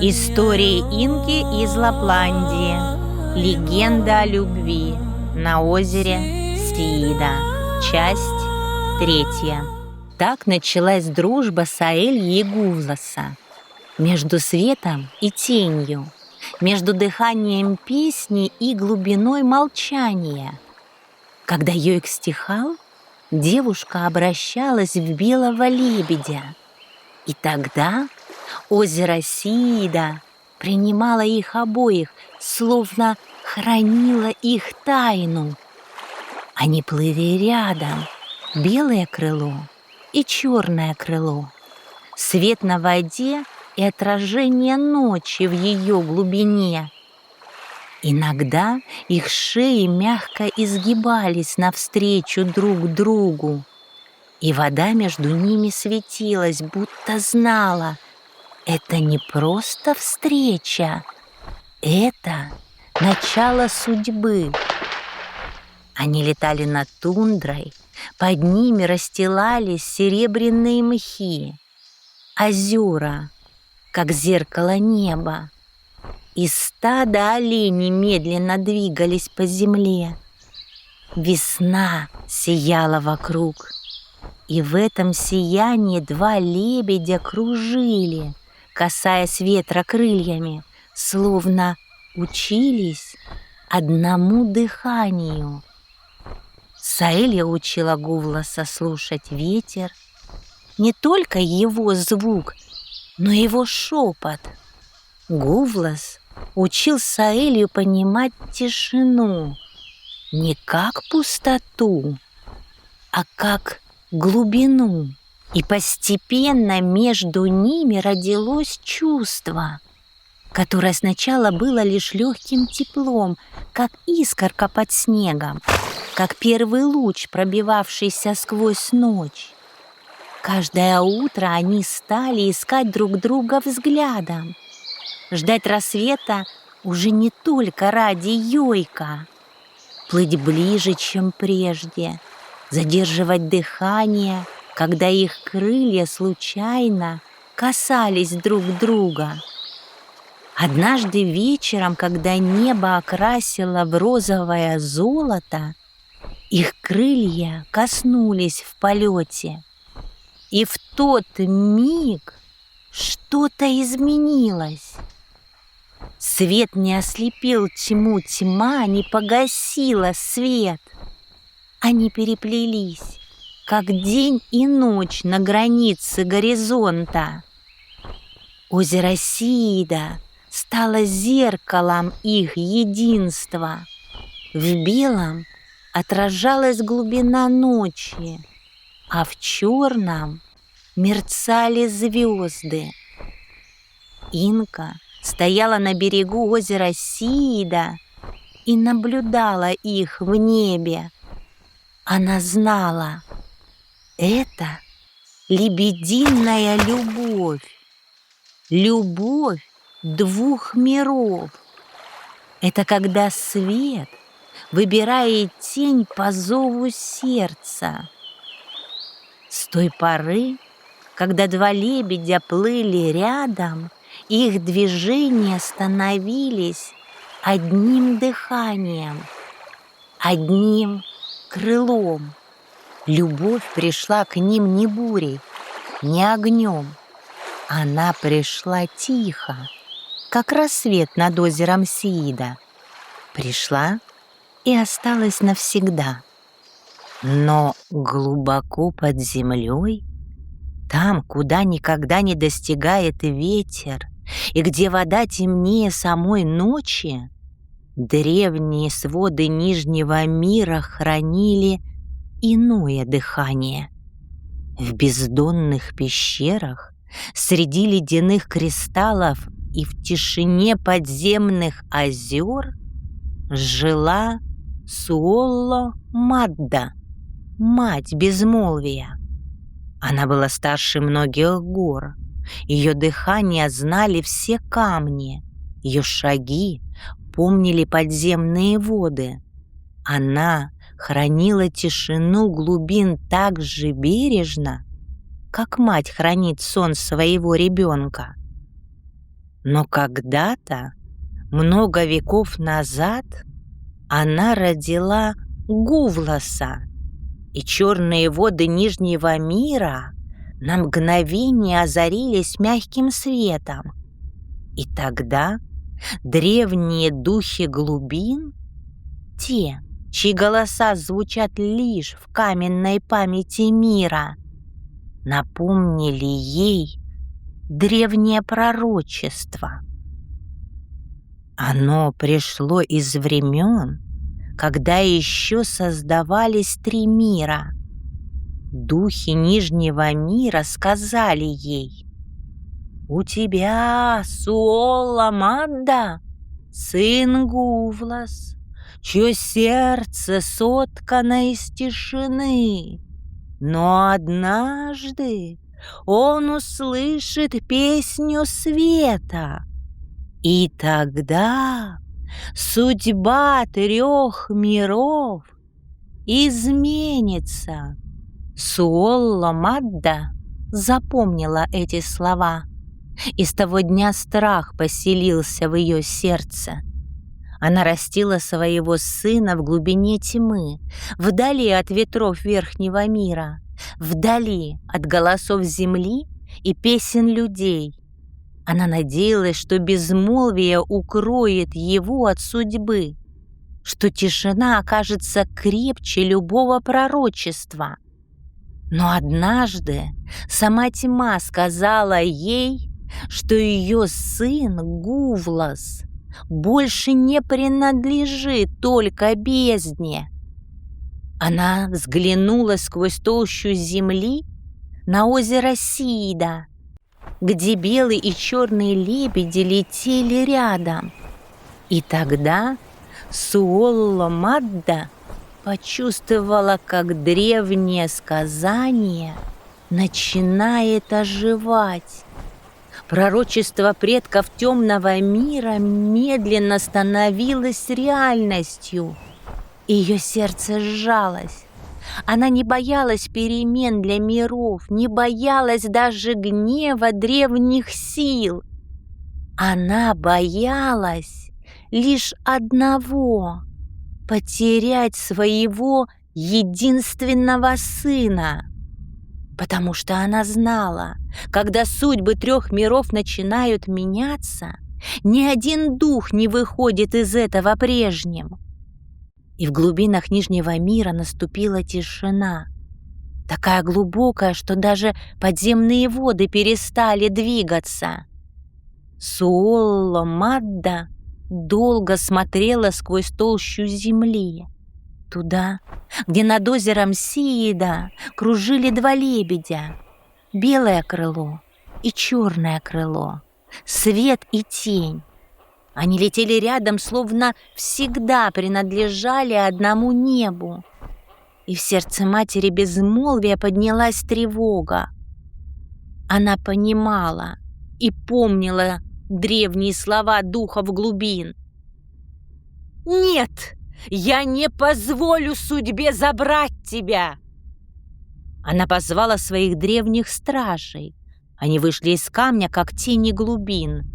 Истории инки из Лапландии. Легенда о любви на озере Сиида. Часть 3. Так началась дружба Саэльи и Гувласа. Между светом и тенью, между дыханием песни и глубиной молчания. Когда Йойк стихал, девушка обращалась в белого лебедя. И тогда озеро Сиида принимало их обоих, словно хранило их тайну. Они плыли рядом, белое крыло и черное крыло, свет на воде и отражение ночи в ее глубине. Иногда их шеи мягко изгибались навстречу друг другу, и вода между ними светилась, будто знала: это не просто встреча, это начало судьбы. Они летали над тундрой, под ними расстилались серебряные мхи, озера, как зеркало неба, и стадо оленей медленно двигались по земле. Весна сияла вокруг, и в этом сиянии два лебедя кружили, касаясь ветра крыльями, словно учились одному дыханию. Саэлья учила Гувласа слушать ветер, не только его звук, но и его шепот. Гувлас учил Саэлью понимать тишину не как пустоту, а как глубину. И постепенно между ними родилось чувство, которое сначала было лишь легким теплом, как искорка под снегом, как первый луч, пробивавшийся сквозь ночь. Каждое утро они стали искать друг друга взглядом, ждать рассвета уже не только ради Йойка, плыть ближе, чем прежде, задерживать дыхание, когда их крылья случайно касались друг друга. Однажды вечером, когда небо окрасило в розовое золото, их крылья коснулись в полете. И в тот миг что-то изменилось. Свет не ослепил тьму, тьма не погасила свет. Они переплелись, как день и ночь на границе горизонта. Озеро Сиида стало зеркалом их единства. В белом отражалась глубина ночи, а в черном мерцали звезды. Инка стояла на берегу озера Сиида и наблюдала их в небе. Она знала, это лебединая любовь, любовь двух миров. Это когда свет выбирает тень по зову сердца. С той поры, когда два лебедя плыли рядом, их движения становились одним дыханием, одним крылом. Любовь пришла к ним не бурей, не огнем. Она пришла тихо, как рассвет над озером Сиида. Пришла и осталась навсегда. Но глубоко под землей, там, куда никогда не достигает ветер, и где вода темнее самой ночи, древние своды Нижнего мира хранили иное дыхание. В бездонных пещерах, среди ледяных кристаллов и в тишине подземных озер жила Суолло Мадда, мать безмолвия. Она была старше многих гор. Ее дыхание знали все камни, ее шаги помнили подземные воды. Она хранила тишину глубин так же бережно, как мать хранит сон своего ребенка. Но когда-то, много веков назад, она родила Гувласа, и черные воды Нижнего мира на мгновение озарились мягким светом. И тогда древние духи глубин, те, чьи голоса звучат лишь в каменной памяти мира, напомнили ей древнее пророчество. Оно пришло из времен, когда еще создавались три мира. Духи Нижнего мира сказали ей: «У тебя, Суолла Мадда, сын Гувлас, чье сердце соткано из тишины. Но однажды он услышит песню света, и тогда судьба трех миров изменится». Суолла Мадда запомнила эти слова, и с того дня страх поселился в ее сердце. Она растила своего сына в глубине тьмы, вдали от ветров верхнего мира, вдали от голосов земли и песен людей. Она надеялась, что безмолвие укроет его от судьбы, что тишина окажется крепче любого пророчества. Но однажды сама тьма сказала ей, что ее сын Гувлас больше не принадлежит только бездне. Она взглянула сквозь толщу земли на озеро Сиида, где белые и черные лебеди летели рядом. И тогда Суолла Мадда почувствовала, как древнее сказание начинает оживать. Пророчество предков темного мира медленно становилось реальностью. Ее сердце сжалось. Она не боялась перемен для миров, не боялась даже гнева древних сил. Она боялась лишь одного — потерять своего единственного сына. Потому что она знала, когда судьбы трех миров начинают меняться, ни один дух не выходит из этого прежним. И в глубинах Нижнего мира наступила тишина, такая глубокая, что даже подземные воды перестали двигаться. Суолла Мадда долго смотрела сквозь толщу земли, туда, где над озером Сиида кружили два лебедя, белое крыло и черное крыло, свет и тень. Они летели рядом, словно всегда принадлежали одному небу. И в сердце матери безмолвия поднялась тревога. Она понимала и помнила древние слова духов глубин. «Нет, я не позволю судьбе забрать тебя!» Она позвала своих древних стражей. Они вышли из камня, как тени глубин.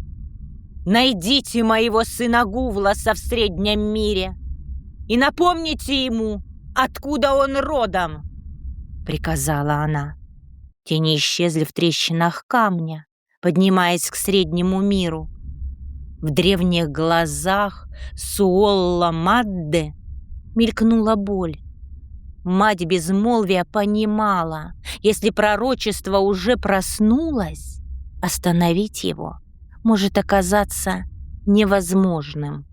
«Найдите моего сына Гувласа в Среднем мире и напомните ему, откуда он родом!» — приказала она. Тени исчезли в трещинах камня, поднимаясь к Среднему миру. В древних глазах Суолла Мадды мелькнула боль. Мать безмолвия понимала, если пророчество уже проснулось, остановить его может оказаться невозможным.